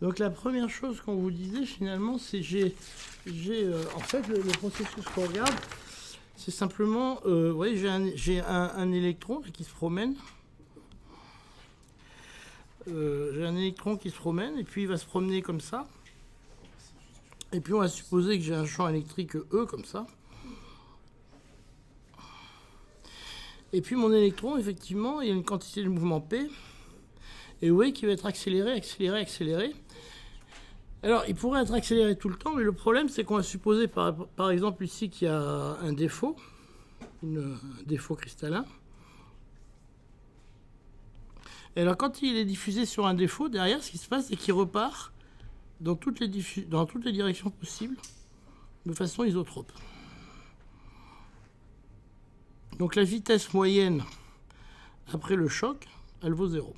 Donc la première chose qu'on vous disait finalement, c'est en fait le processus qu'on regarde, c'est simplement, vous voyez, j'ai un électron qui se promène. J'ai un électron qui se promène et puis il va se promener comme ça. Et puis on va supposer que j'ai un champ électrique E comme ça. Et puis mon électron, effectivement, il y a une quantité de mouvement P. Et vous voyez qu'il va être accéléré, accéléré, accéléré. Alors, il pourrait être accéléré tout le temps, mais le problème, c'est qu'on va supposer, par exemple, ici, qu'il y a un défaut, un défaut cristallin. Et alors, quand il est diffusé sur un défaut, derrière, ce qui se passe, c'est qu'il repart dans toutes les directions possibles, de façon isotrope. Donc, la vitesse moyenne, après le choc, elle vaut 0.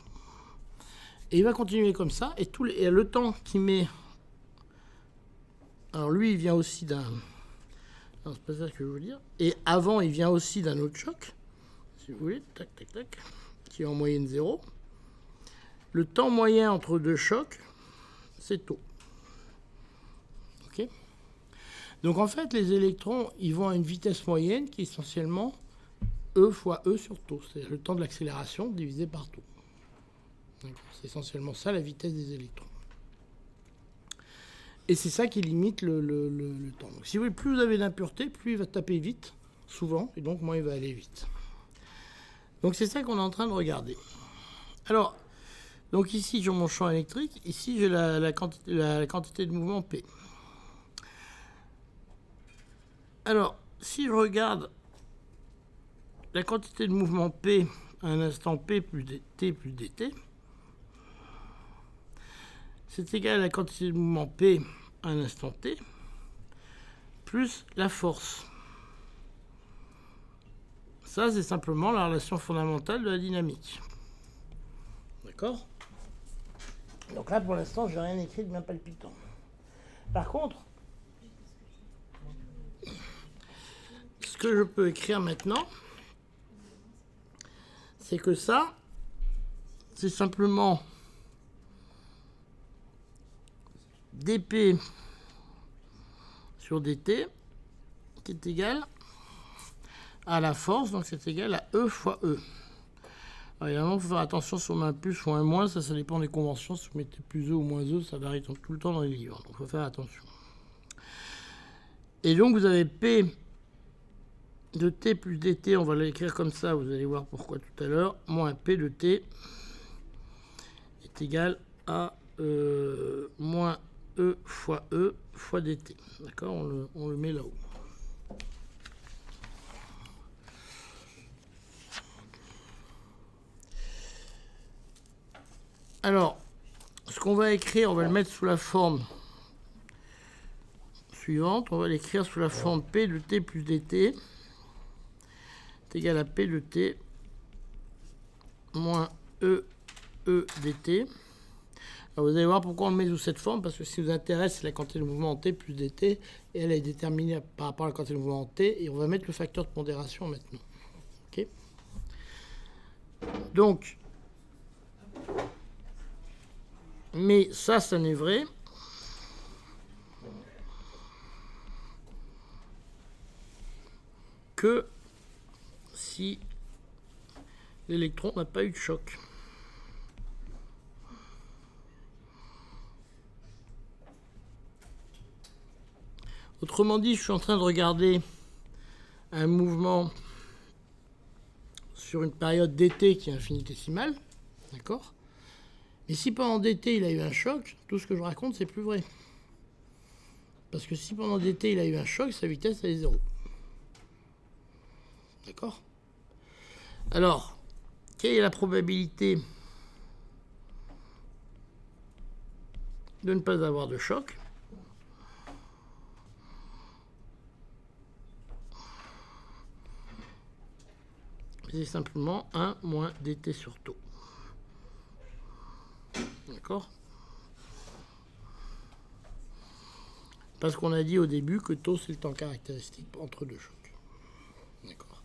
Et il va continuer comme ça, et le temps qu'il met... Alors lui, il vient aussi d'un... Non, c'est pas ça que je veux vous dire. Et avant, il vient aussi d'un autre choc, si vous voulez, tac, tac, tac, qui est en moyenne 0. Le temps moyen entre deux chocs, c'est tau. Ok ? Donc en fait, les électrons, ils vont à une vitesse moyenne qui est essentiellement E fois E sur tau. C'est le temps de l'accélération divisé par tau. C'est essentiellement ça, la vitesse des électrons. Et c'est ça qui limite le temps. Donc, si vous voulez, plus vous avez d'impuretés, plus il va taper vite, souvent, et donc moins il va aller vite. Donc c'est ça qu'on est en train de regarder. Alors, donc ici j'ai mon champ électrique, ici j'ai la quantité de mouvement P. Alors, si je regarde la quantité de mouvement P à un instant P plus T plus dt, c'est égal à la quantité de mouvement P à un instant T, plus la force. Ça, c'est simplement la relation fondamentale de la dynamique. D'accord ? Donc là, pour l'instant, je n'ai rien écrit de bien palpitant. Par contre, ce que je peux écrire maintenant, c'est que ça, c'est simplement dp sur dt qui est égal à la force, donc c'est égal à E fois E. Alors évidemment, il faut faire attention si on met un plus ou un moins, ça dépend des conventions. Si vous mettez plus E ou moins E, ça varie tout le temps dans les livres, donc il faut faire attention. Et donc vous avez P de T plus dt, on va l'écrire comme ça, vous allez voir pourquoi tout à l'heure, moins P de T est égal à moins E fois dt. D'accord, on le met là-haut. Alors, ce qu'on va écrire, on va le mettre sous la forme suivante. On va l'écrire sous la forme P de T plus dt est égal à P de T moins E dt. Alors vous allez voir pourquoi on le met sous cette forme, parce que ce qui nous intéresse, c'est la quantité de mouvement en T plus dt, et elle est déterminée par rapport à la quantité de mouvement en T, et on va mettre le facteur de pondération maintenant. Ok ? Donc, mais ça n'est vrai que si l'électron n'a pas eu de choc. Autrement dit, je suis en train de regarder un mouvement sur une période dt qui est infinitésimale, d'accord ? Et si pendant dt il a eu un choc, tout ce que je raconte, c'est plus vrai. Parce que si pendant dt il a eu un choc, sa vitesse elle est 0. D'accord ? Alors, quelle est la probabilité de ne pas avoir de choc ? C'est simplement 1 moins dt sur tau. D'accord ? Parce qu'on a dit au début que tau, c'est le temps caractéristique entre deux chocs. D'accord.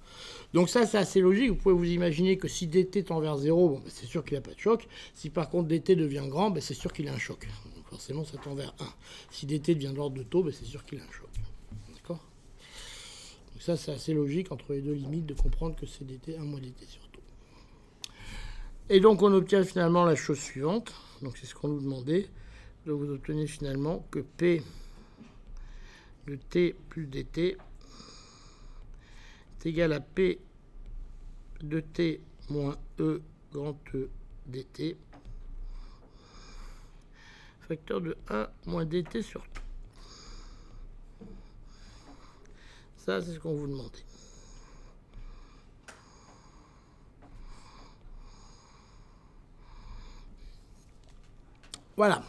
Donc ça, c'est assez logique. Vous pouvez vous imaginer que si dt tend vers 0, bon, ben c'est sûr qu'il n'y a pas de choc. Si par contre dt devient grand, ben c'est sûr qu'il y a un choc. Donc forcément ça tend vers 1. Si dt devient de l'ordre de taux, ben, c'est sûr qu'il a un choc. D'accord? Donc ça, c'est assez logique entre les deux limites de comprendre que c'est dt 1 moins dt sur taux. Et donc on obtient finalement la chose suivante. Donc c'est ce qu'on nous demandait. Donc vous obtenez finalement que P de t plus dt est égal à P de t moins E grand E dt, facteur de 1 moins dt sur tout. Ça, c'est ce qu'on vous demandait. Voilà.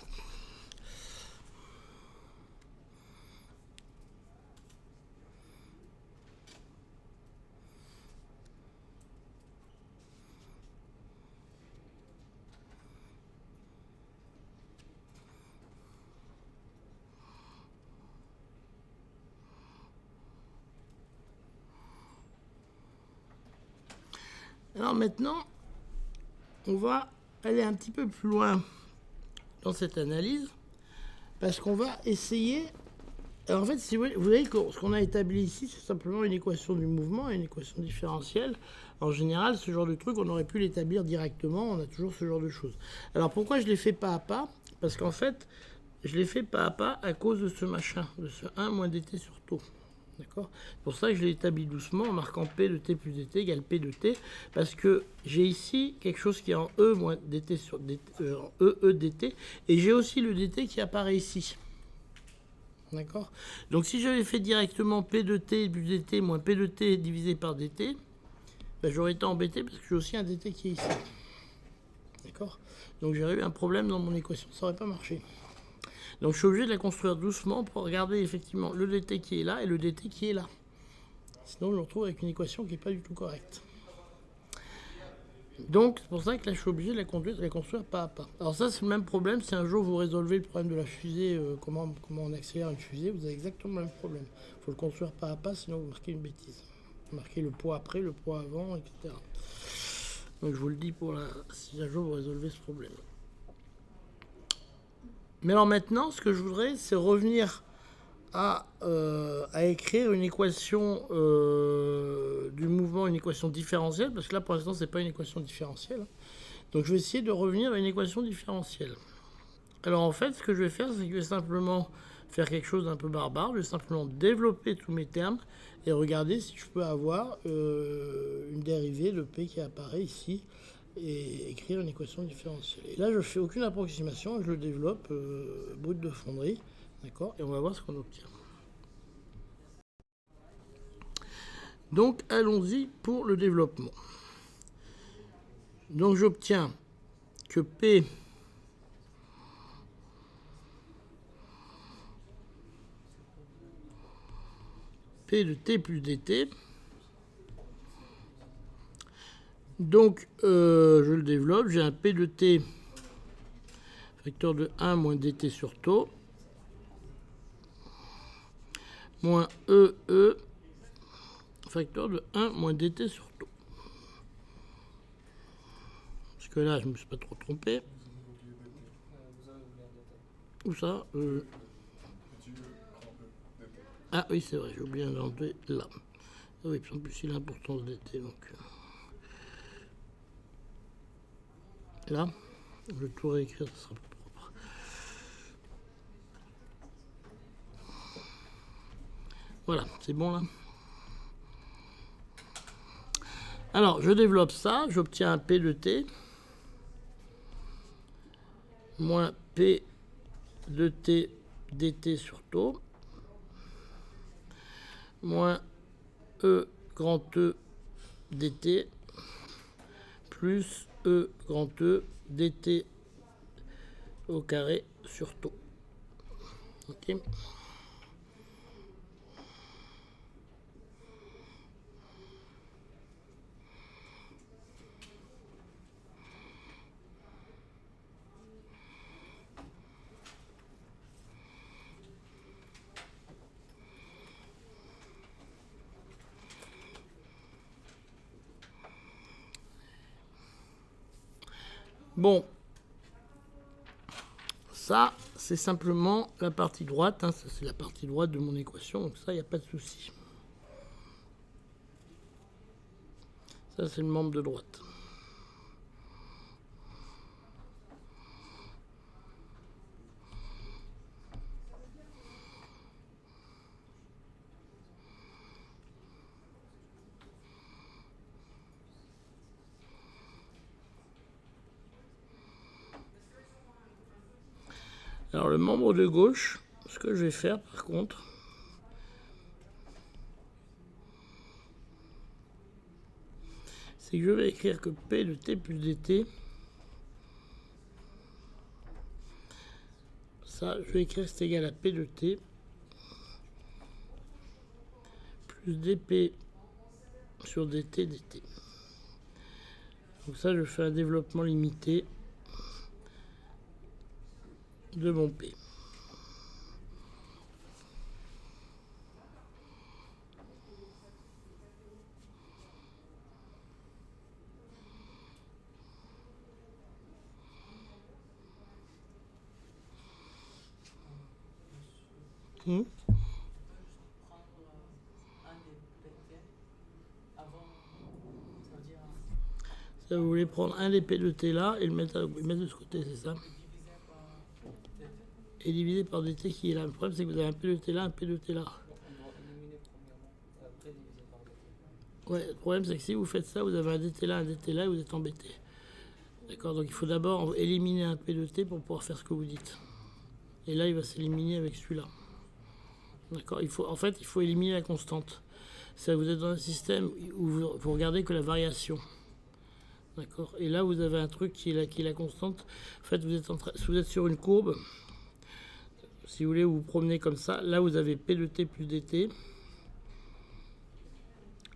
Alors maintenant, on va aller un petit peu plus loin dans cette analyse, parce qu'on va essayer... Alors en fait, si vous voyez que ce qu'on a établi ici, c'est simplement une équation du mouvement et une équation différentielle. En général, ce genre de truc, on aurait pu l'établir directement, on a toujours ce genre de choses. Alors pourquoi je l'ai fait pas à pas? Parce qu'en fait, je l'ai fait pas à pas à cause de ce machin, de ce 1 moins dt sur taux. D'accord? C'est pour ça que je l'ai établi doucement en marquant P de t plus dt égale P de t, parce que j'ai ici quelque chose qui est en E moins dt sur dt, en E dt, et j'ai aussi le dt qui apparaît ici. D'accord? Donc si j'avais fait directement P de t plus dt moins P de t divisé par dt, ben, j'aurais été embêté parce que j'ai aussi un dt qui est ici. D'accord? Donc j'aurais eu un problème dans mon équation, ça n'aurait pas marché. Donc je suis obligé de la construire doucement pour regarder effectivement le dt qui est là et le dt qui est là. Sinon je me retrouve avec une équation qui n'est pas du tout correcte. Donc c'est pour ça que là je suis obligé de la construire pas à pas. Alors ça c'est le même problème, si un jour vous résolvez le problème de la fusée, comment on accélère une fusée, vous avez exactement le même problème. Il faut le construire pas à pas, sinon vous marquez une bêtise. Vous marquez le poids après, le poids avant, etc. Donc je vous le dis si un jour vous résolvez ce problème. Mais alors maintenant, ce que je voudrais, c'est revenir à écrire une équation du mouvement, une équation différentielle, parce que là, pour l'instant, ce n'est pas une équation différentielle. Donc, je vais essayer de revenir à une équation différentielle. Alors, en fait, ce que je vais faire, c'est que je vais simplement faire quelque chose d'un peu barbare. Je vais simplement développer tous mes termes et regarder si je peux avoir une dérivée de P qui apparaît ici et écrire une équation différentielle. Et là, je ne fais aucune approximation, je le développe brut de fonderie, d'accord? Et on va voir ce qu'on obtient. Donc, allons-y pour le développement. Donc, j'obtiens que P de t plus dt. Donc, je le développe. J'ai un P de t facteur de 1 moins dt sur taux moins EE facteur de 1 moins dt sur taux. Parce que là, je ne me suis pas trop trompé. Où ça Ah oui, c'est vrai, j'ai oublié d'enlever là. Ah oui, en plus, il a l'importance dt. Donc, là, je vais tout réécrire, ça sera plus propre. Voilà, c'est bon là. Alors, je développe ça, j'obtiens un P de t moins P de t dt sur taux moins E grand E dt plus E grand E dt au carré sur taux. Ok. Bon, ça, c'est simplement la partie droite. Hein, ça, c'est la partie droite de mon équation, donc ça, il n'y a pas de souci. Ça, c'est le membre de droite. Alors, le membre de gauche, ce que je vais faire, par contre, c'est que je vais écrire que P de T plus dt, ça, je vais écrire que c'est égal à P de T plus dP sur dt dt. Donc ça, je fais un développement limité de mon P. Ça, vous voulez prendre un des P de T là et le mettre de ce côté, c'est ça? Et divisé par dt qui est là. Le problème, c'est que vous avez un P de T là, un P de T là. Ouais, le problème, c'est que si vous faites ça, vous avez un dt là et vous êtes embêté. D'accord, donc il faut d'abord éliminer un P de T pour pouvoir faire ce que vous dites. Et là, il va s'éliminer avec celui-là. D'accord, en fait, il faut éliminer la constante. Ça, vous êtes dans un système où vous regardez que la variation. D'accord, et là, vous avez un truc qui est la constante. En fait, si vous êtes sur une courbe, si vous voulez, vous vous promenez comme ça. Là, vous avez P de T plus dt.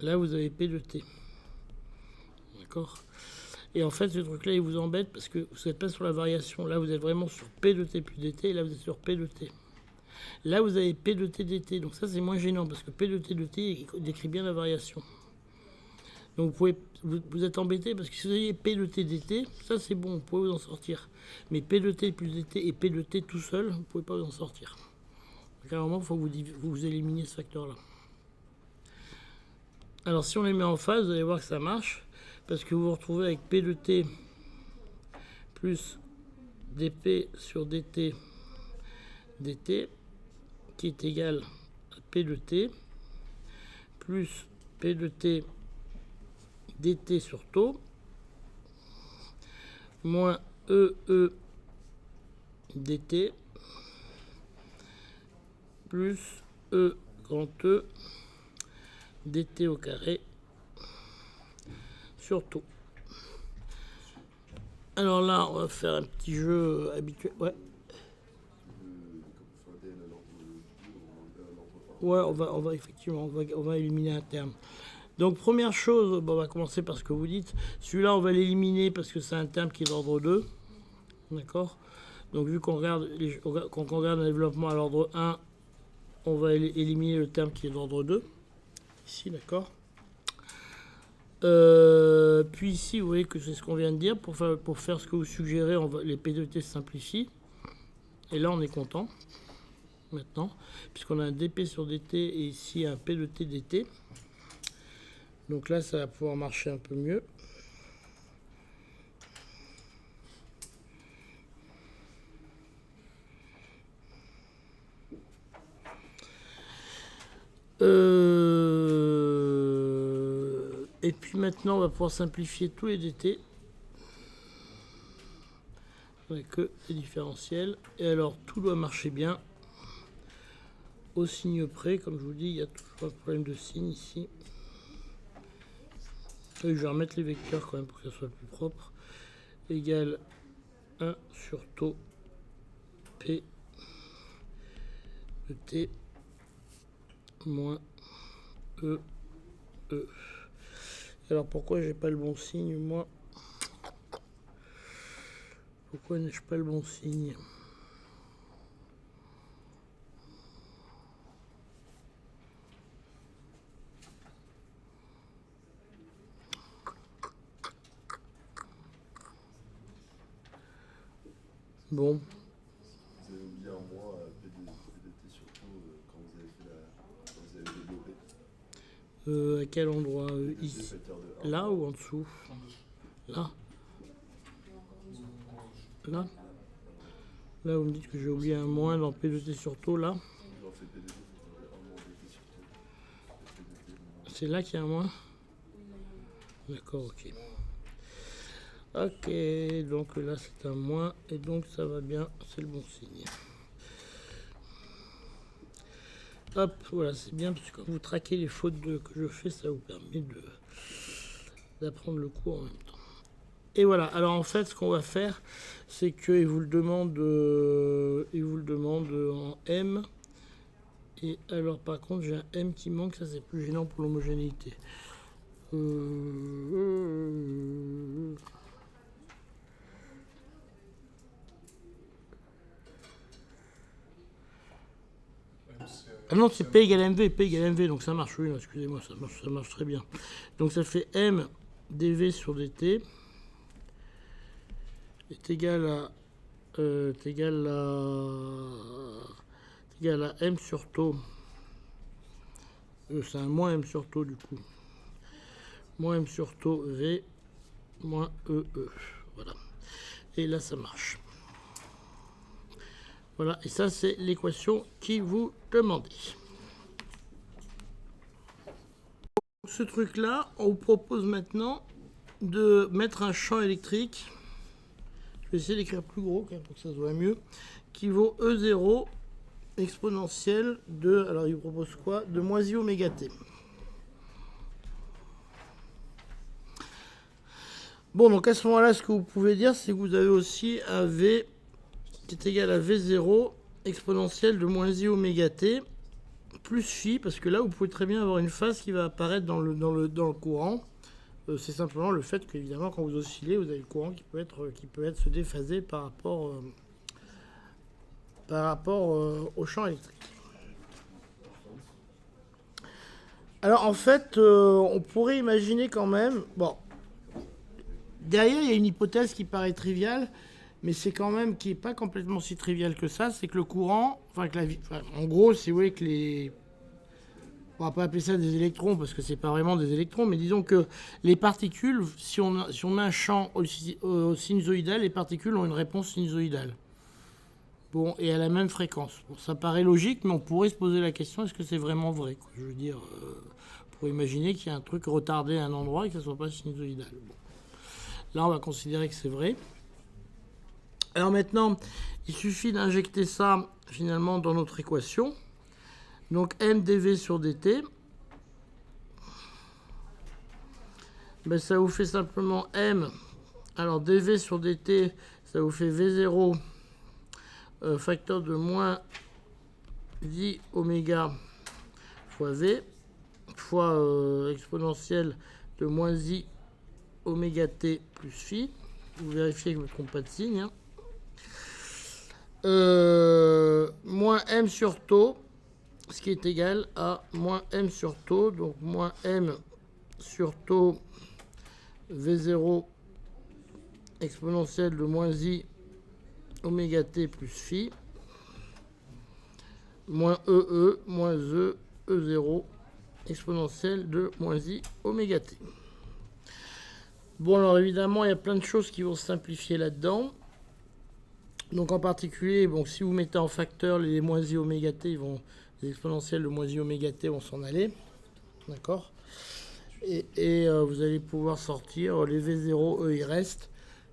Là, vous avez P de T. D'accord. Et en fait, ce truc-là, il vous embête parce que vous n'êtes pas sur la variation. Là, vous êtes vraiment sur P de T plus dt. Et là, vous êtes sur P de T. Là, vous avez P de T dt. Donc ça, c'est moins gênant parce que P de T dt décrit bien la variation. Donc vous êtes embêté parce que si vous avez P de T dt, ça c'est bon, vous pouvez vous en sortir. Mais P de T plus dt et P de T tout seul, vous ne pouvez pas vous en sortir. Donc à un moment, il faut que vous éliminiez ce facteur-là. Alors si on les met en phase, vous allez voir que ça marche. Parce que vous vous retrouvez avec P de T plus dP sur dt dt qui est égal à P de T plus P de T dt sur taux moins EE dt plus E grand E dt au carré sur taux. Alors là, on va faire un petit jeu habituel. Ouais. Ouais, on va effectivement, on va éliminer un terme. Donc première chose, bon, on va commencer par ce que vous dites. Celui-là, on va l'éliminer parce que c'est un terme qui est d'ordre 2. D'accord. Donc vu qu'on regarde, quand on regarde un développement à l'ordre 1, on va éliminer le terme qui est d'ordre 2. Ici, d'accord. Puis ici, vous voyez que c'est ce qu'on vient de dire. Pour faire ce que vous suggérez, les P de T se simplifient. Et là, on est content. Maintenant, puisqu'on a un dP sur dt et ici un P de T dt. Donc là, ça va pouvoir marcher un peu mieux. Et puis maintenant, on va pouvoir simplifier tous les dt. On n'a que les différentiels. Et alors, tout doit marcher bien. Au signe près, comme je vous dis, il y a toujours un problème de signe ici. Et je vais remettre les vecteurs quand même pour que ça soit plus propre. Égal 1 sur taux P de T moins E. Alors pourquoi j'ai pas le bon signe moi? Pourquoi n'ai-je pas le bon signe? Bon. Vous avez oublié un mois PDT surtout quand vous avez fait quand vous avez développé. À quel endroit PDT ici. facteur de 1. Là ou en dessous? Là. Là. Là, vous me dites que j'ai oublié un moins dans P2T sur taux, là. Vous en fait PDT facteur de 1 moins DT sur taux. C'est là qu'il y a un moins? D'accord, ok. Ok, donc là c'est un moins, et donc ça va bien, c'est le bon signe. Hop, voilà, c'est bien, parce que quand vous traquez les fautes que je fais, ça vous permet d'apprendre le cours en même temps. Et voilà, alors en fait, ce qu'on va faire, c'est qu'il vous le demande en M. Et alors, par contre, j'ai un M qui manque, ça c'est plus gênant pour l'homogénéité. Ah non, c'est P égale MV, donc ça marche, oui, excusez-moi, ça marche très bien. Donc ça fait M dV sur dt est égal à M sur taux. C'est un moins M sur taux du coup. Moins M sur taux V moins EE. Voilà. Et là, ça marche. Voilà, et ça, c'est l'équation qui vous demandait. Ce truc-là, on vous propose maintenant de mettre un champ électrique. Je vais essayer d'écrire plus gros quand même pour que ça se voit mieux. Qui vaut E0 exponentielle de... Alors, il vous propose quoi? De moins I oméga t. Bon, donc à ce moment-là, ce que vous pouvez dire, c'est que vous avez aussi un V qui est égal à V0 exponentielle de moins I oméga t plus phi, parce que là, vous pouvez très bien avoir une phase qui va apparaître dans le courant. C'est simplement le fait qu'évidemment, quand vous oscillez, vous avez le courant qui peut être se déphaser par rapport au champ électrique. Alors, en fait, on pourrait imaginer quand même... Bon, derrière, il y a une hypothèse qui paraît triviale, mais c'est quand même qui n'est pas complètement si trivial que ça, c'est que le courant, en gros, si vous voulez que on va pas appeler ça des électrons, parce que c'est pas vraiment des électrons, mais disons que les particules, si on a un champ sinusoïdal, les particules ont une réponse sinusoïdale. Bon, et à la même fréquence. Bon, ça paraît logique, mais on pourrait se poser la question, est-ce que c'est vraiment vrai, quoi. Je veux dire, pour imaginer qu'il y a un truc retardé à un endroit et que ça ne soit pas sinusoïdal. Bon. Là, on va considérer que c'est vrai. Alors maintenant, il suffit d'injecter ça finalement dans notre équation. Donc M dV sur dt, ben, ça vous fait simplement M. Alors dV sur dt, ça vous fait V0 facteur de moins I oméga fois V fois exponentielle de moins I oméga t plus phi. Vous vérifiez que je ne me trompe pas de signe. Hein. Moins M sur taux, ce qui est égal à moins M sur taux, donc moins M sur taux V0 exponentielle de moins I oméga t plus phi, moins EE, moins E0 exponentielle de moins I oméga t. Bon, alors évidemment, il y a plein de choses qui vont se simplifier là-dedans. Donc en particulier, bon, si vous mettez en facteur les moins I oméga t, les exponentielles de moins I oméga t vont s'en aller. D'accord? Et vous allez pouvoir sortir les V0, eux, ils restent.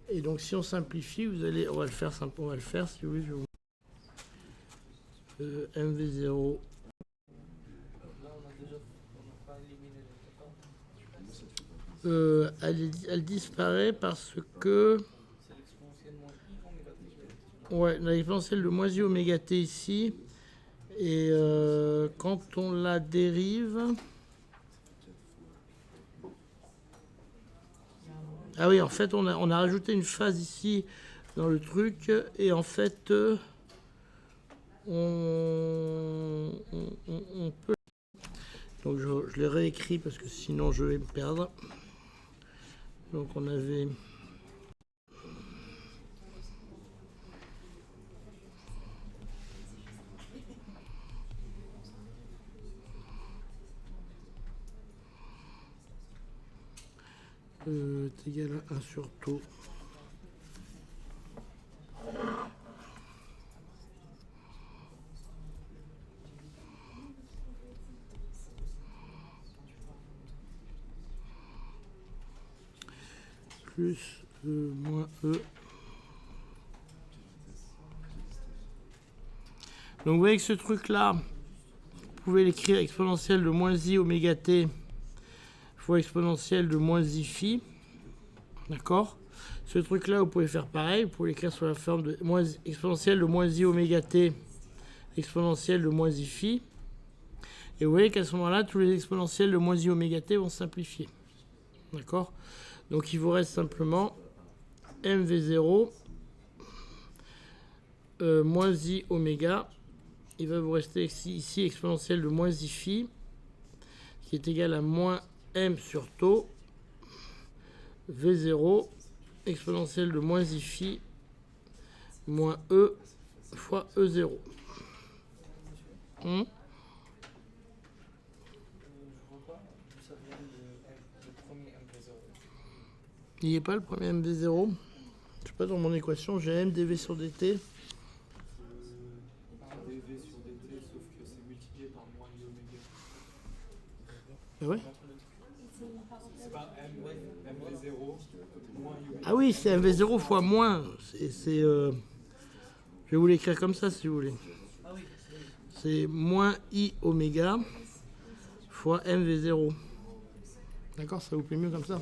Et donc si on simplifie, on va le faire si vous voulez. MV0. Elle disparaît parce que... Ouais, l'exponentielle de moins I oméga t ici. Et quand on la dérive... Ah oui, en fait, on a rajouté une phase ici dans le truc. Et en fait, on peut... Donc je l'ai réécrit parce que sinon je vais me perdre. Donc on avait... est égal à 1 sur taux plus moins E. Donc vous voyez que ce truc-là, vous pouvez l'écrire exponentielle de moins I oméga t fois exponentielle de moins I phi. D'accord? Ce truc-là, vous pouvez faire pareil. Vous pouvez l'écrire sous la forme de exponentielle de moins I oméga t exponentielle de moins I phi. Et vous voyez qu'à ce moment-là, tous les exponentiels de moins I oméga t vont simplifier. D'accord? Donc il vous reste simplement mv0 moins I oméga. Il va vous rester ici exponentielle de moins I phi qui est égal à moins m sur taux v0 exponentielle de moins I phi moins E fois E0. Il n'y est pas le premier mv0. Je sais pas, dans mon équation, j'ai m dv sur dt. dv sur dt, sauf que c'est multiplié par moins I oméga. Ah ouais? C'est pas mv0 moins I oméga. Ah oui, c'est mv0 fois moins. Je vais vous l'écrire comme ça si vous voulez. C'est moins I oméga fois mv0. D'accord, ça vous plaît mieux comme ça.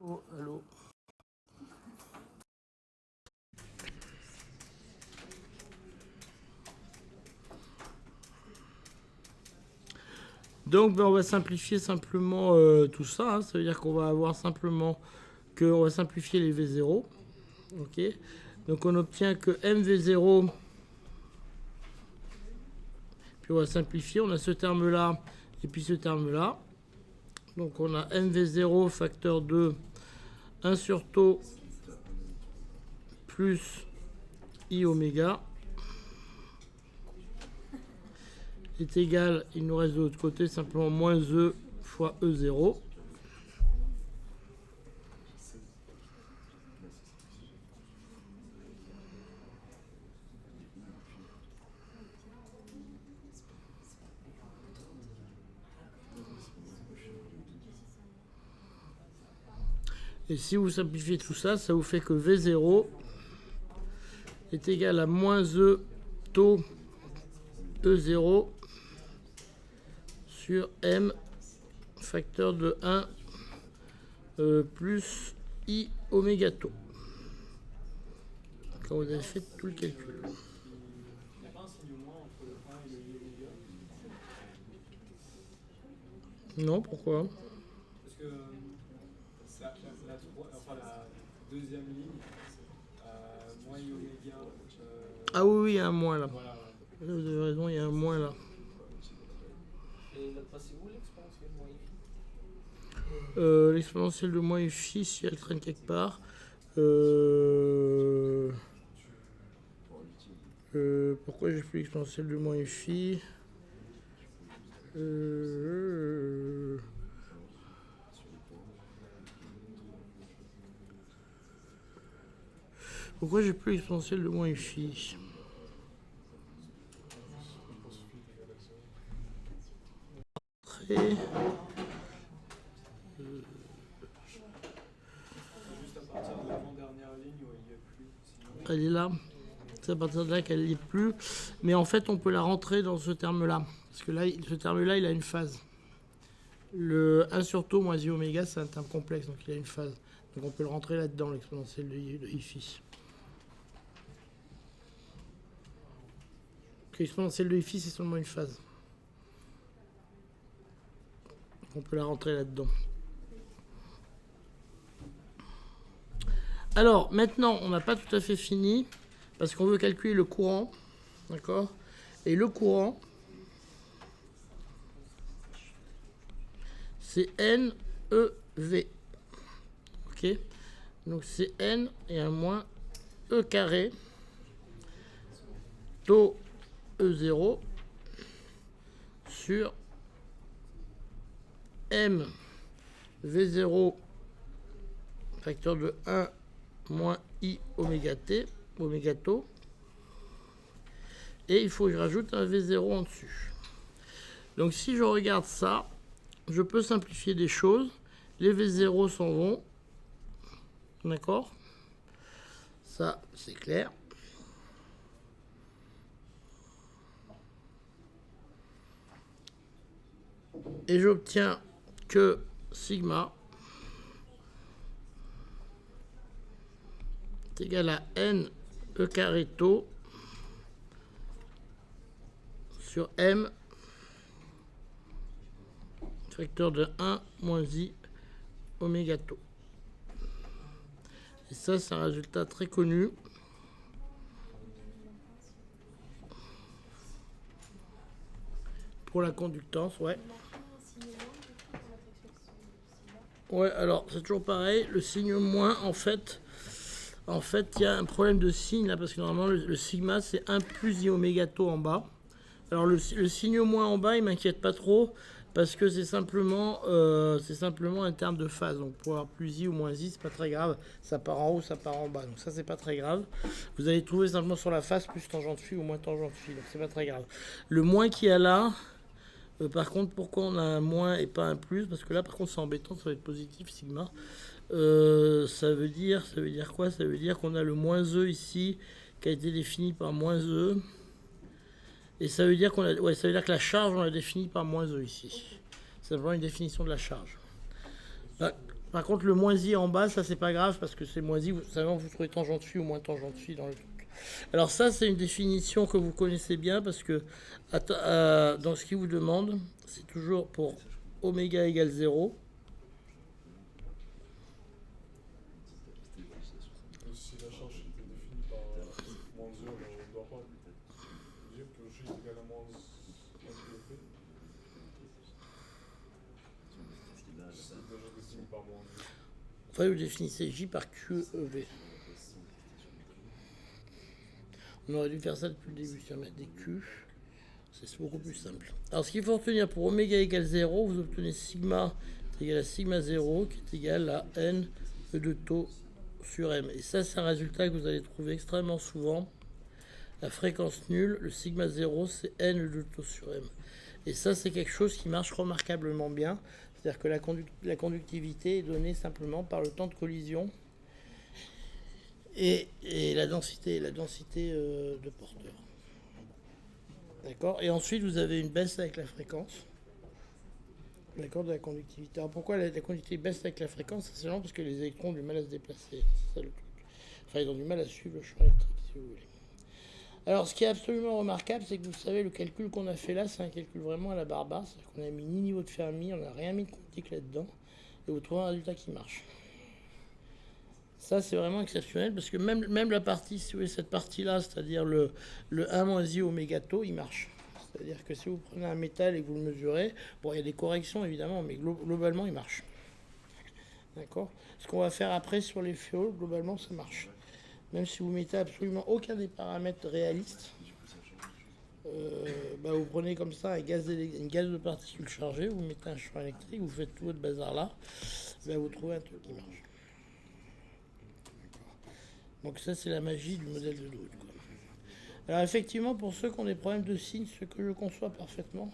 Oh, allô. Donc, on va simplifier simplement tout ça. Hein. Ça veut dire qu'on va avoir simplement qu'on va simplifier les V0. Ok. Donc, on obtient que MV0. Puis, on va simplifier. On a ce terme-là et puis ce terme-là. Donc, on a MV0 facteur 2, 1 sur taux plus I oméga est égal, il nous reste de l'autre côté simplement moins E fois E0. Et si vous simplifiez tout ça, ça vous fait que V0 est égal à moins E taux E0 sur M facteur de 1 plus I oméga taux. Quand vous avez fait tout le calcul. Il n'y a pas un signe moins entre le 1 et le I oméga? Non, pourquoi? Parce que la deuxième ligne, moins I oméga. Ah oui, oui, il y a un moins là. Voilà. Vous avez raison, il y a un moins là. Et la passé où l'exponentielle moins I? L'exponentielle de moins phi, si elle traîne quelque part. Pourquoi j'ai plus l'exponentielle de moins phi? Pourquoi j'ai plus l'exponentielle de moins phi? Juste à partir de l'avant-dernière ligne où il n'y a plus. Sinon, Elle est là. C'est à partir de là qu'elle n'y est plus. Mais en fait, on peut la rentrer dans ce terme-là. Parce que là, ce terme-là, il a une phase. Le 1 sur taux moins I oméga, c'est un terme complexe, donc il a une phase. Donc on peut le rentrer là-dedans, l'exponentielle de I phi. L'exponentielle de I phi, c'est seulement une phase. Donc on peut la rentrer là-dedans. Alors, maintenant, on n'a pas tout à fait fini, parce qu'on veut calculer le courant, d'accord? Et le courant, c'est N, E, V. Ok? Donc c'est N et un moins E carré, taux E0 sur M V0 facteur de 1 moins I oméga T, oméga taux. Et il faut que je rajoute un V0 en dessus. Donc si je regarde ça, je peux simplifier des choses. Les V0 s'en vont. D'accord? Ça, c'est clair. Et j'obtiens que sigma est égal à N E carré taux sur M facteur de 1 moins I oméga taux. Et ça, c'est un résultat très connu. Pour la conductance, ouais. Ouais, alors c'est toujours pareil. Le signe moins, en fait, il y a un problème de signe là, parce que normalement, le sigma, c'est 1 plus I oméga taux en bas. Alors le signe moins en bas, il m'inquiète pas trop, parce que c'est simplement un terme de phase. Donc pour avoir plus I ou moins I, c'est pas très grave. Ça part en haut, ça part en bas. Donc ça, c'est pas très grave. Vous allez trouver simplement sur la face plus tangente phi ou moins tangente phi. Donc c'est pas très grave. Le moins qu'il y a là, par contre, pourquoi on a un moins et pas un plus? Parce que là, par contre, c'est embêtant, ça va être positif, sigma. Ça veut dire quoi? Ça veut dire qu'on a le moins E ici, qui a été défini par moins E. Et ça veut dire ça veut dire que la charge, on l'a définie par moins E ici. C'est simplement une définition de la charge. Par contre, le moins I en bas, ça, c'est pas grave, parce que c'est moins I, vous trouvez tangente phi ou moins tangente phi dans le truc. Alors ça, c'est une définition que vous connaissez bien, parce que dans ce qu'il vous demande, c'est toujours pour oméga égale 0. Si la charge était définie par moins 0, on ne doit pas dire que J est égal à moins 1 kp. C'est déjà défini par moins 0. Enfin, vous définissez J par QEV. On aurait dû faire ça depuis le début, c'est mettre des Q. C'est beaucoup plus simple. Alors, ce qu'il faut retenir pour oméga égale 0, vous obtenez sigma est égal à sigma 0, qui est égal à N E de taux sur M. Et ça, c'est un résultat que vous allez trouver extrêmement souvent. La fréquence nulle, le sigma 0, c'est N E de taux sur M. Et ça, c'est quelque chose qui marche remarquablement bien. C'est-à-dire que la conductivité est donnée simplement par le temps de collision et la densité de porteur. D'accord? Et ensuite, vous avez une baisse avec la fréquence. D'accord, de la conductivité. Alors pourquoi la conductivité baisse avec la fréquence? C'est seulement parce que les électrons ont du mal à se déplacer. C'est ça le truc. Enfin, ils ont du mal à suivre le champ électrique, si vous voulez. Alors, ce qui est absolument remarquable, c'est que vous savez, le calcul qu'on a fait là, c'est un calcul vraiment à la barbare. C'est-à-dire qu'on a mis ni niveau de Fermi, on n'a rien mis de quantique là-dedans. Et vous trouvez un résultat qui marche. Ça, c'est vraiment exceptionnel, parce que même la partie, si vous voulez, cette partie-là, c'est-à-dire le 1 moins I oméga taux, il marche. C'est-à-dire que si vous prenez un métal et que vous le mesurez, bon, il y a des corrections évidemment, mais globalement, il marche. D'accord? Ce qu'on va faire après sur les fioles, globalement, ça marche. Même si vous mettez absolument aucun des paramètres réalistes, vous prenez comme ça une gaz de particules chargées, vous mettez un champ électrique, vous faites tout votre bazar là, vous trouvez un truc qui marche. Donc ça, c'est la magie du modèle de Drude. Alors effectivement, pour ceux qui ont des problèmes de signes, ce que je conçois parfaitement,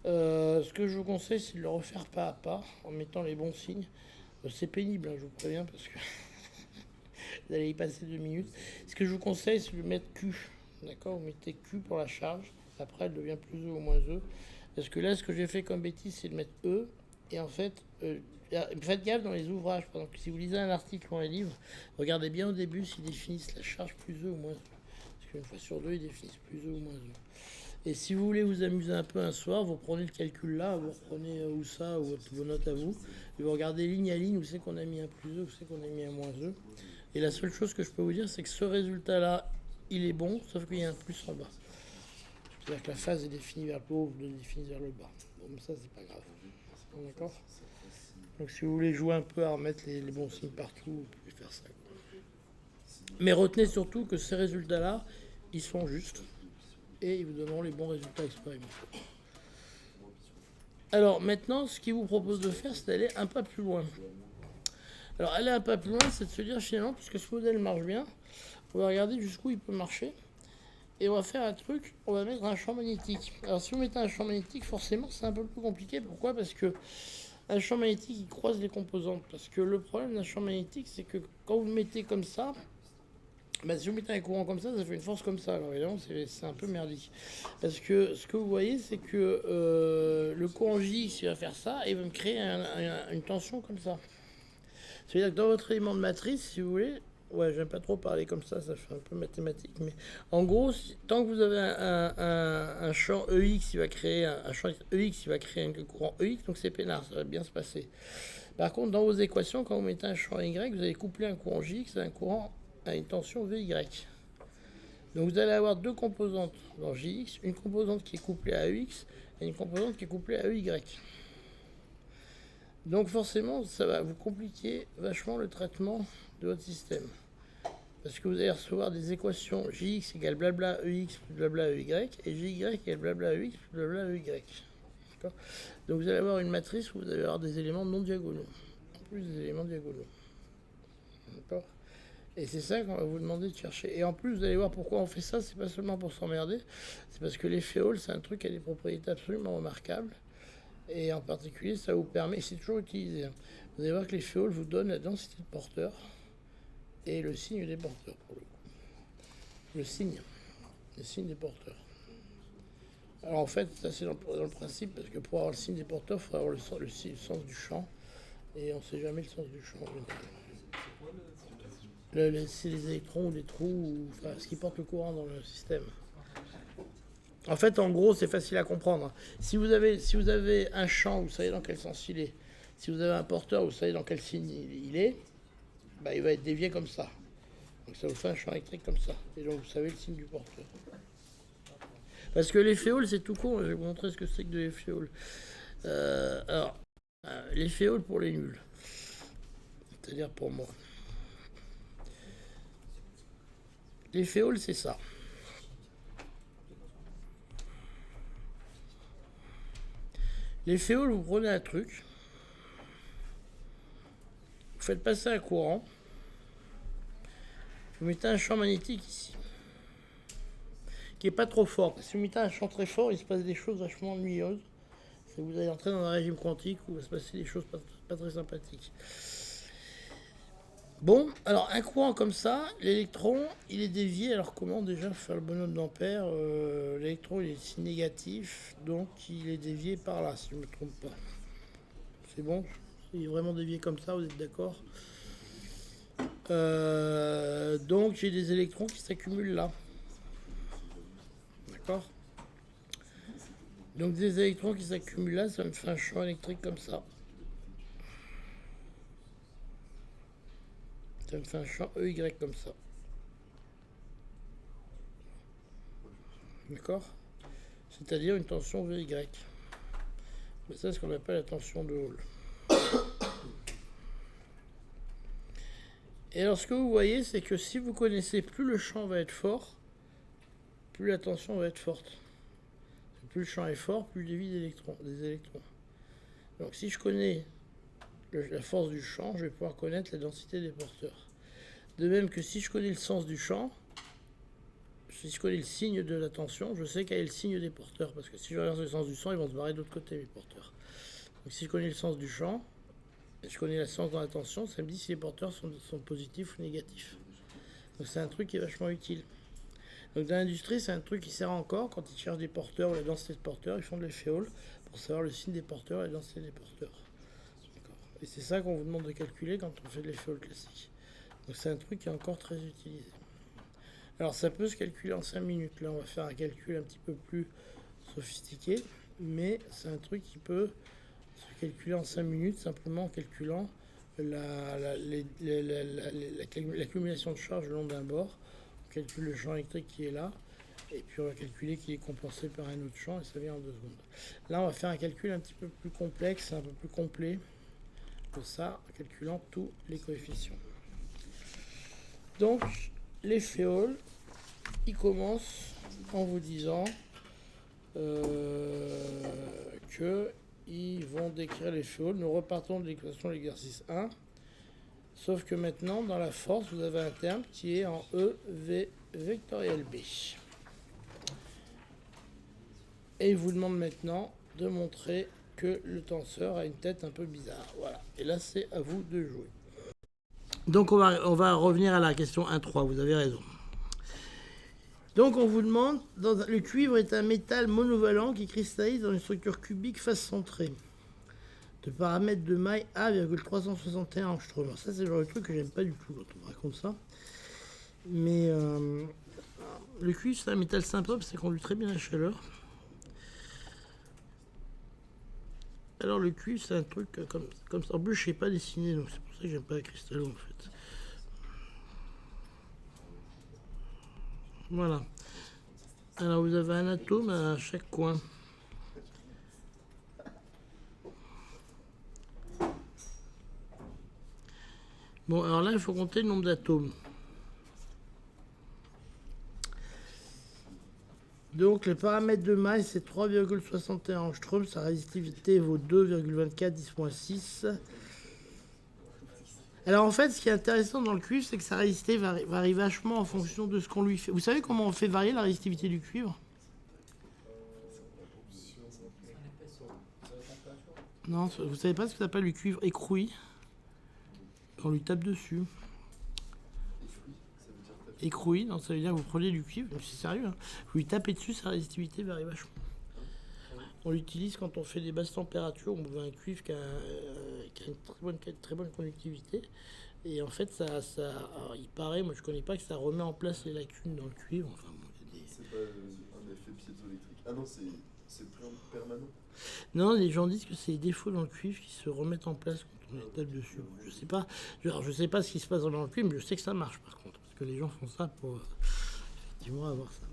ce que je vous conseille, c'est de le refaire pas à pas, en mettant les bons signes. C'est pénible, hein, je vous préviens, parce que vous allez y passer 2 minutes. Ce que je vous conseille, c'est de mettre Q. D'accord? Vous mettez Q pour la charge. Après, elle devient plus E ou moins E. Parce que là, ce que j'ai fait comme bêtise, c'est de mettre E. Et en fait, faites gaffe dans les ouvrages. Par exemple, si vous lisez un article ou un livre, regardez bien au début s'ils définissent la charge plus E ou moins E. Parce qu'une fois sur deux, ils définissent plus E ou moins E. Et si vous voulez vous amuser un peu un soir, vous prenez le calcul là, vous reprenez où ça, ou vos notes à vous, et vous regardez ligne à ligne où c'est qu'on a mis un plus E, où c'est qu'on a mis un moins E. Et la seule chose que je peux vous dire, c'est que ce résultat-là, il est bon, sauf qu'il y a un plus en bas. C'est-à-dire que la phase est définie vers le haut, vous le définissez vers le bas. Bon, mais ça, c'est pas grave. D'accord ? Donc si vous voulez jouer un peu à remettre les bons signes partout, vous pouvez faire ça. Mais retenez surtout que ces résultats-là, ils sont justes et ils vous donneront les bons résultats expérimentaux. Alors maintenant, ce qu'il vous propose de faire, c'est d'aller un pas plus loin. Alors aller un pas plus loin, c'est de se dire finalement, puisque ce modèle marche bien, on va regarder jusqu'où il peut marcher. Et on va faire un truc, on va mettre un champ magnétique. Alors si vous mettez un champ magnétique, forcément c'est un peu plus compliqué. Pourquoi? Parce que un champ magnétique, il croise les composantes. Parce que le problème d'un champ magnétique, c'est que quand vous le mettez comme ça, bah, si vous mettez un courant comme ça fait une force comme ça. Alors évidemment, c'est un peu merdique. Parce que ce que vous voyez, c'est que le courant J, il va faire ça, et il va me créer une tension comme ça. C'est-à-dire que dans votre élément de matrice, si vous voulez, ouais, j'aime pas trop parler comme ça fait un peu mathématique, mais en gros, tant que vous avez un champ EX, il va créer un champ EX, il va créer un courant EX, donc c'est peinard, ça va bien se passer. Par contre, dans vos équations, quand vous mettez un champ Y, vous allez coupler un courant JX à un courant à une tension VY. Donc vous allez avoir deux composantes dans JX, une composante qui est couplée à EX et une composante qui est couplée à EY. Donc forcément, ça va vous compliquer vachement le traitement de votre système. Parce que vous allez recevoir des équations JX égale blabla EX plus blabla EY et JY égale blabla EX plus blabla EY. D'accord ? Donc vous allez avoir une matrice où vous allez avoir des éléments non diagonaux. En plus des éléments diagonaux. D'accord ? Et c'est ça qu'on va vous demander de chercher. Et en plus, vous allez voir pourquoi on fait ça, c'est pas seulement pour s'emmerder, c'est parce que l'effet Hall, c'est un truc qui a des propriétés absolument remarquables. Et en particulier, ça vous permet, c'est toujours utilisé, vous allez voir que l'effet Hall vous donne la densité de porteurs et le signe des porteurs, pour le coup. Le signe des porteurs. Alors en fait, ça c'est dans le principe, parce que pour avoir le signe des porteurs, il faut avoir le sens du champ, et on ne sait jamais le sens du champ. C'est les électrons ou les trous, enfin, ce qui porte le courant dans le système. En fait, en gros, c'est facile à comprendre. Si vous avez un champ, vous savez dans quel sens il est. Si vous avez un porteur, vous savez dans quel signe il est, bah, il va être dévié comme ça. Donc ça vous fait un champ électrique comme ça. Et donc vous savez le signe du porteur. Parce que l'effet Hall, c'est tout con. Je vais vous montrer ce que c'est que de l'effet Hall. L'effet Hall pour les nuls. C'est-à-dire pour moi. L'effet Hall, c'est ça. L'effet Hall, vous prenez un truc, vous faites passer un courant, vous mettez un champ magnétique ici, qui n'est pas trop fort. Parce que si vous mettez un champ très fort, il se passe des choses vachement ennuyeuses. Vous allez entrer dans un régime quantique où il va se passer des choses pas très sympathiques. Bon, alors un courant comme ça, l'électron, il est dévié. Alors comment déjà faire le bonhomme d'Ampère? L'électron, il est ici négatif, donc il est dévié par là, si je ne me trompe pas. C'est bon? Il est vraiment dévié comme ça, vous êtes d'accord? Donc j'ai des électrons qui s'accumulent là. D'accord? Donc des électrons qui s'accumulent là, ça me fait un champ électrique comme ça. Ça me fait un champ EY comme ça. D'accord? C'est-à-dire une tension VY. Mais ça, c'est ce qu'on appelle la tension de Hall. Et alors, ce que vous voyez, c'est que si vous connaissez, plus le champ va être fort, plus la tension va être forte. Plus le champ est fort, plus il dévie des électrons. Donc, si je connais la force du champ, je vais pouvoir connaître la densité des porteurs. De même que si je connais le sens du champ, si je connais le signe de la tension, je sais quel est le signe des porteurs. Parce que si je regarde le sens du champ, ils vont se barrer de l'autre côté, mes porteurs. Donc si je connais le sens du champ, et je connais le sens dans la tension, ça me dit si les porteurs sont positifs ou négatifs. Donc c'est un truc qui est vachement utile. Donc dans l'industrie, c'est un truc qui sert encore. Quand ils cherchent des porteurs ou la densité de porteurs, ils font de l'effet Hall pour savoir le signe des porteurs et la densité des porteurs. Et c'est ça qu'on vous demande de calculer quand on fait de l'effet Hall classique. Donc c'est un truc qui est encore très utilisé. Alors ça peut se calculer en 5 minutes. Là on va faire un calcul un petit peu plus sophistiqué. Mais c'est un truc qui peut se calculer en 5 minutes simplement en calculant l'accumulation de charge le long d'un bord. On calcule le champ électrique qui est là. Et puis on va calculer qu'il est compensé par un autre champ et ça vient en 2 secondes. Là on va faire un calcul un petit peu plus complexe, un peu plus complet. de ça en calculant tous les coefficients. Donc, les féoles, ils commencent en vous disant qu'ils vont décrire les féoles. Nous repartons de l'équation de l'exercice 1. Sauf que maintenant, dans la force, vous avez un terme qui est en EV vectoriel B. Et il vous demande maintenant de montrer que le tenseur a une tête un peu bizarre. Voilà. Et là, c'est à vous de jouer. Donc, on va revenir à la question 1.3. Vous avez raison. Donc, on vous demande, le cuivre est un métal monovalent qui cristallise dans une structure cubique face centrée. De paramètres de maille A,361 angstrom. Alors ça, c'est le genre de truc que j'aime pas du tout quand on me raconte ça. Mais le cuivre, c'est un métal sympa parce que ça conduit très bien la chaleur. Alors le cuivre, c'est un truc comme ça. En plus, je sais pas dessiner, donc c'est pour ça que j'aime pas la cristallo en fait. Voilà. Alors vous avez un atome à chaque coin. Bon, alors là, il faut compter le nombre d'atomes. Donc, les paramètres de maille, c'est 3,61 angstrom. Sa résistivité vaut 2,24 10-6. Alors, en fait, ce qui est intéressant dans le cuivre, c'est que sa résistivité varie vachement en fonction de ce qu'on lui fait. Vous savez comment on fait varier la résistivité du cuivre? Non, vous savez pas ce que ça s'appelle le cuivre écroué? On lui tape dessus. Écroué, non, ça veut dire que vous prenez du cuivre, c'est sérieux, hein. Vous lui tapez dessus, sa résistivité varie vachement. On l'utilise quand on fait des basses températures, on veut un cuivre qui a une très bonne conductivité. Et en fait, alors, il paraît, moi je connais pas, que ça remet en place les lacunes dans le cuivre. Enfin, bon, c'est pas un effet piézoélectrique. Ah non, c'est permanent. Non, les gens disent que c'est les défauts dans le cuivre qui se remettent en place quand on les tape dessus. Je sais pas, je sais pas ce qui se passe dans le cuivre, mais je sais que ça marche par contre. Parce que les gens font ça pour effectivement avoir ça.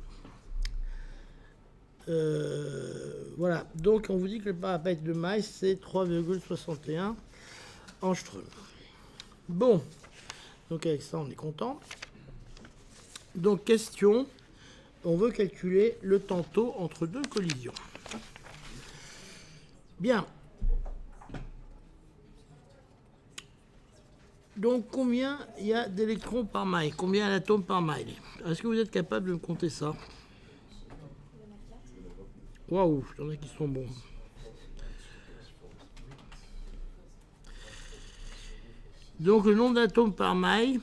Voilà, donc on vous dit que le paramètre de maille c'est 3,61 angstrom. Bon, donc avec ça on est content. Donc question, on veut calculer le tantôt entre deux collisions. Bien. Donc combien il y a d'électrons par maille? Combien d'atomes par maille? Est-ce que vous êtes capable de me compter ça? Waouh, il y en a qui sont bons. Donc le nombre d'atomes par maille.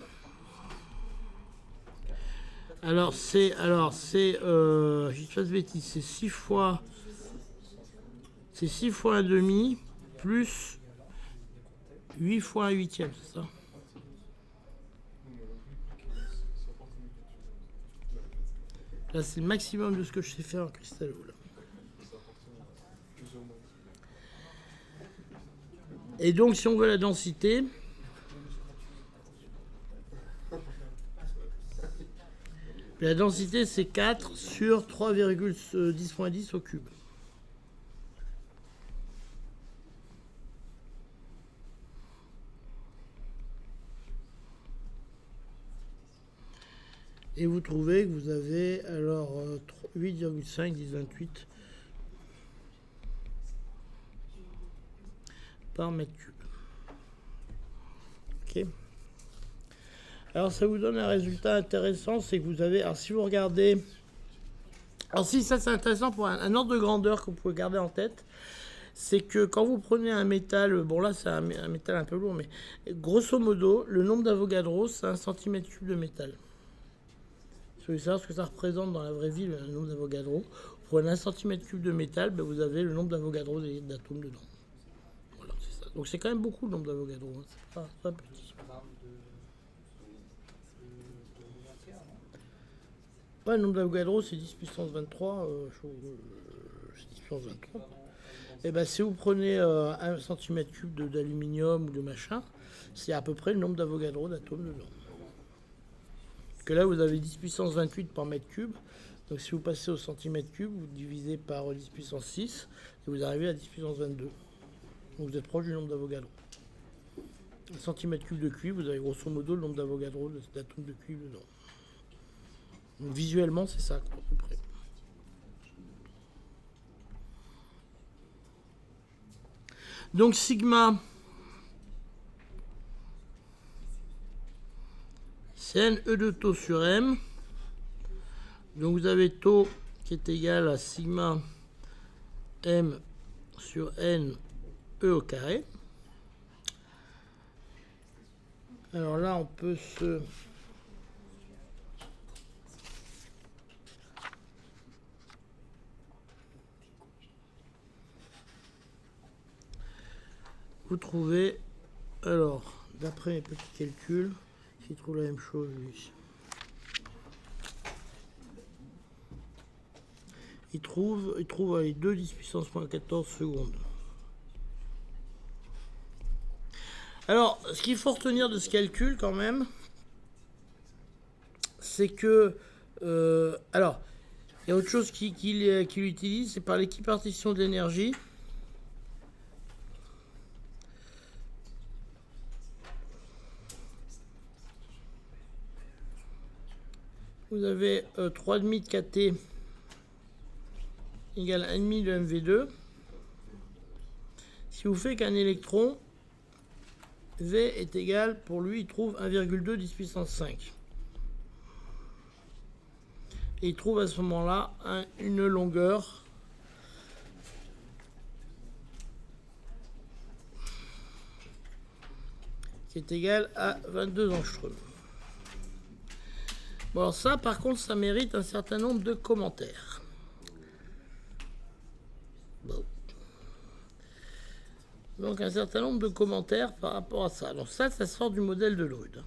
Alors c'est, je dis pas de bêtises, c'est 6 fois 1,5 plus 8 fois 1/8, c'est ça? Là, c'est le maximum de ce que je sais faire en cristallo. Là. Et donc, si on veut la densité, la densité, c'est 4 sur 3,10 au cube. Et vous trouvez que vous avez alors 8,5 10 28 par mètre cube. Ok. Alors ça vous donne un résultat intéressant, c'est que vous avez, alors si vous regardez, alors si ça c'est intéressant pour un ordre de grandeur que vous pouvez garder en tête, c'est que quand vous prenez un métal, bon là c'est un métal un peu lourd, mais grosso modo, le nombre d'Avogadro c'est 1 cm3 de métal. Si vous voulez savoir ce que ça représente dans la vraie vie, le nombre d'Avogadro, vous prenez 1 cm3 de métal, ben vous avez le nombre d'Avogadro d'atomes dedans. Voilà, c'est ça. Donc c'est quand même beaucoup le nombre d'Avogadro, hein. C'est pas petit. Ouais, le nombre d'Avogadro c'est 10 puissance 23, c'est 10 puissance 23. Et ben si vous prenez 1 cm3 d'aluminium ou de machin, c'est à peu près le nombre d'Avogadro d'atomes dedans. Que là vous avez 10 puissance 28 par mètre cube, donc si vous passez au centimètre cube, vous divisez par 10 puissance 6 et vous arrivez à 10 puissance 22. Donc vous êtes proche du nombre d'Avogadro. 1 cm3 de cuivre, vous avez grosso modo le nombre d'Avogadro, d'atomes de cuivre dedans. Donc, visuellement, c'est ça, quoi, à peu près. Donc sigma, c'est NE2 taux sur M. Donc vous avez taux qui est égal à sigma M sur N E au carré. Alors là, on peut se... Vous trouvez, alors, d'après mes petits calculs, s'il trouve la même chose, lui. Il trouve les 2 10 puissance moins 14 secondes. Alors, ce qu'il faut retenir de ce calcul, quand même, c'est que... alors, il y a autre chose qu'il utilise, c'est par l'équipartition de l'énergie. Vous avez 3,5 de kT égale 1,5 de MV2. Si vous faites qu'un électron, V est égal, pour lui, il trouve 1,2 10 puissance 5. Et il trouve à ce moment-là une longueur qui est égale à 22 angstroms. Bon, alors ça, par contre, ça mérite un certain nombre de commentaires. Bon. Donc, un certain nombre de commentaires par rapport à ça. Donc ça sort du modèle de Ludd.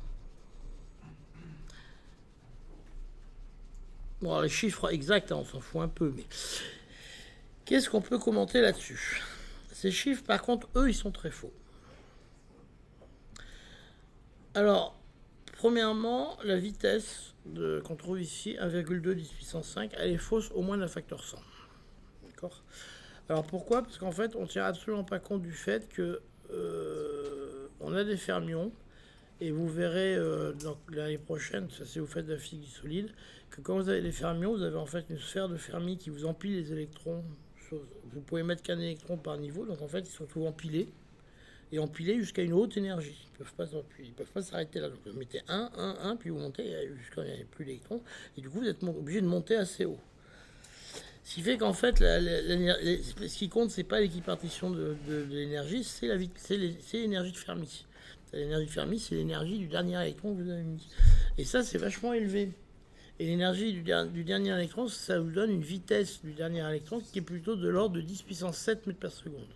Bon, alors les chiffres exacts, hein, on s'en fout un peu, mais qu'est-ce qu'on peut commenter là-dessus? Ces chiffres, par contre, eux, ils sont très faux. Alors, premièrement, la vitesse qu'on trouve ici, 1,2 10 puissance 5, elle est fausse au moins d'un facteur 100. D'accord? Alors pourquoi? Parce qu'en fait, on ne tient absolument pas compte du fait que on a des fermions, et vous verrez l'année prochaine, ça si vous faites de la physique du solide, que quand vous avez des fermions, vous avez en fait une sphère de Fermi qui vous empile les électrons. Vous pouvez mettre qu'un électron par niveau, donc en fait, ils sont tous empilés. Et empilés jusqu'à une haute énergie. Ils ne peuvent pas s'arrêter là. Donc vous mettez 1, puis vous montez jusqu'à il n'y a plus d'électrons. Et du coup, vous êtes obligé de monter assez haut. Ce qui fait qu'en fait, ce qui compte, c'est pas l'équipartition de l'énergie, c'est l'énergie de Fermi. L'énergie de Fermi, c'est l'énergie du dernier électron que vous avez mis. Et ça, c'est vachement élevé. Et l'énergie du dernier électron, ça vous donne une vitesse du dernier électron qui est plutôt de l'ordre de 10 puissance 7 mètres par seconde.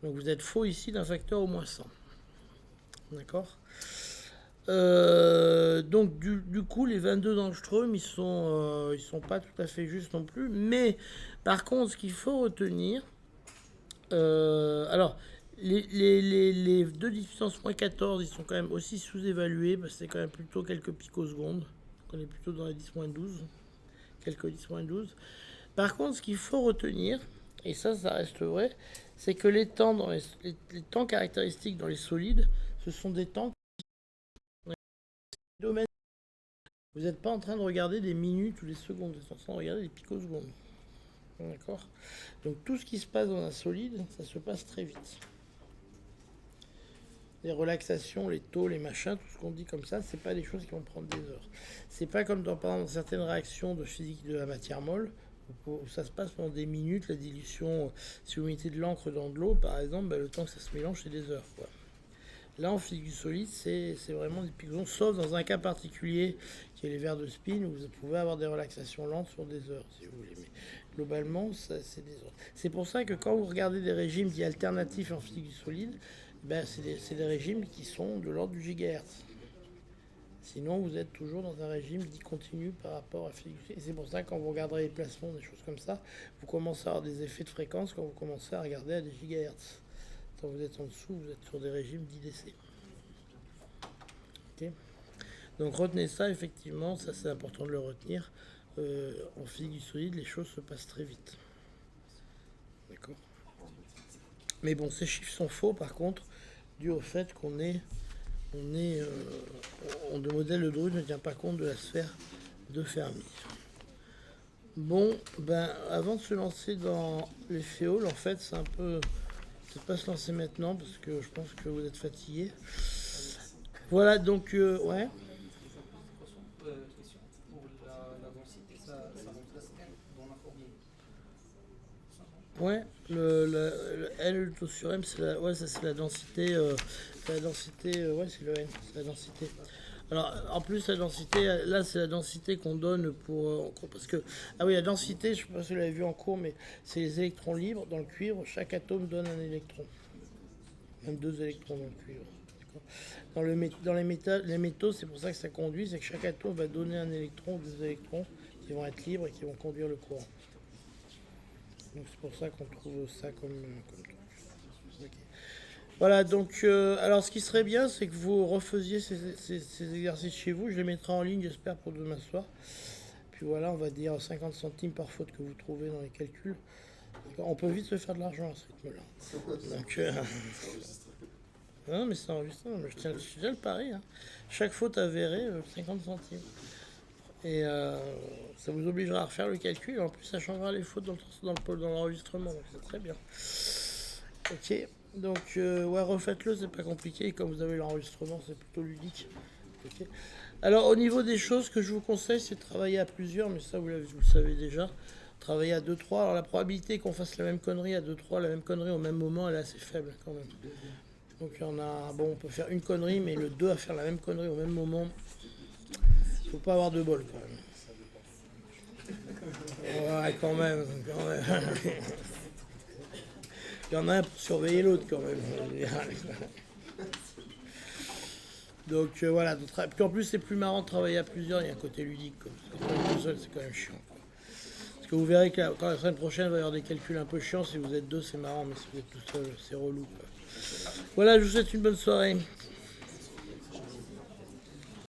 Donc vous êtes faux ici d'un facteur au moins 100. D'accord? Donc du coup, les 22 angstroms, ils sont pas tout à fait justes non plus. Mais par contre, ce qu'il faut retenir... alors, les 2 10 puissance moins 14, ils sont quand même aussi sous-évalués, parce que c'est quand même plutôt quelques picosecondes. On est plutôt dans les 10-12, quelques 10-12. Par contre, ce qu'il faut retenir, et ça reste vrai, c'est que les temps, les temps caractéristiques dans les solides, ce sont des temps domaine. Vous n'êtes pas en train de regarder des minutes ou des secondes, vous êtes en train de regarder des picosecondes. D'accord? Donc tout ce qui se passe dans un solide, ça se passe très vite. Les relaxations, les taux, les machins, tout ce qu'on dit comme ça, c'est pas des choses qui vont prendre des heures. C'est pas comme par exemple, dans certaines réactions de physique de la matière molle, où ça se passe pendant des minutes, la dilution. Si vous mettez de l'encre dans de l'eau, par exemple, le temps que ça se mélange, c'est des heures, quoi. Là, en physique du solide, c'est vraiment des picosecondes, sauf dans un cas particulier, qui est les verres de spin, où vous pouvez avoir des relaxations lentes sur des heures, si vous voulez. Mais globalement, c'est des heures. C'est pour ça que quand vous regardez des régimes dits alternatifs en physique du solide, c'est des régimes qui sont de l'ordre du gigahertz. Sinon, vous êtes toujours dans un régime dit continu par rapport à physique. Et c'est pour ça que quand vous regarderez les placements, des choses comme ça, vous commencez à avoir des effets de fréquence quand vous commencez à regarder à des gigahertz. Quand vous êtes en dessous, vous êtes sur des régimes d'IDC. Okay. Donc retenez ça, effectivement, ça c'est important de le retenir. En physique du solide, les choses se passent très vite. D'accord. Mais bon, ces chiffres sont faux, par contre. dû au fait qu'on est, le modèle de Drude ne tient pas compte de la sphère de Fermi. Bon, ben, avant de se lancer dans les féoles, en fait, c'est un peu... Peut-être pas se lancer maintenant, parce que je pense que vous êtes fatigués. Voilà, donc, ouais. Question. Pour la densité, ça remplace L dans la formule. Ça, non? Ouais, le L, le taux sur M, c'est la, ouais, ça c'est la densité, ouais, c'est le N, c'est la densité. Alors, en plus, la densité, là, c'est la densité qu'on donne pour, parce que, ah oui, la densité, je ne sais pas si vous l'avez vu en cours, mais c'est les électrons libres dans le cuivre. Chaque atome donne un électron, même 2 électrons dans le cuivre. Dans les métaux, c'est pour ça que ça conduit, c'est que chaque atome va donner un électron ou 2 électrons qui vont être libres et qui vont conduire le courant. Donc c'est pour ça qu'on trouve ça comme truc. Ok. Voilà, donc alors ce qui serait bien, c'est que vous refaisiez ces exercices chez vous. Je les mettrai en ligne, j'espère, pour demain soir. Puis voilà, on va dire 50 centimes par faute que vous trouvez dans les calculs. On peut vite se faire de l'argent à ce rythme-là. Donc, non, mais c'est enregistré, mais je tiens le pari. Hein. Chaque faute avérée, 50 centimes. Et ça vous obligera à refaire le calcul. Et en plus, ça changera les fautes dans l'enregistrement. Donc c'est très bien. Ok. Donc, ouais, refaites-le, c'est pas compliqué. Et comme vous avez l'enregistrement, c'est plutôt ludique. Okay. Alors, au niveau des choses que je vous conseille, c'est de travailler à plusieurs. Mais ça, vous le savez déjà. Travailler à 2-3. Alors, la probabilité qu'on fasse la même connerie à 2-3, la même connerie au même moment, elle est assez faible quand même. Donc, il y en a. Bon, on peut faire une connerie, mais le 2 à faire la même connerie au même moment. Faut pas avoir de bol quand même. Ouais, quand même. Il y en a un pour surveiller l'autre quand même. Donc voilà. Puis en plus c'est plus marrant de travailler à plusieurs, il y a un côté ludique. Parce que travailler tout seul c'est quand même chiant. Parce que vous verrez que quand la semaine prochaine il va y avoir des calculs un peu chiants. Si vous êtes deux c'est marrant, mais si vous êtes tout seul c'est relou. Voilà, je vous souhaite une bonne soirée.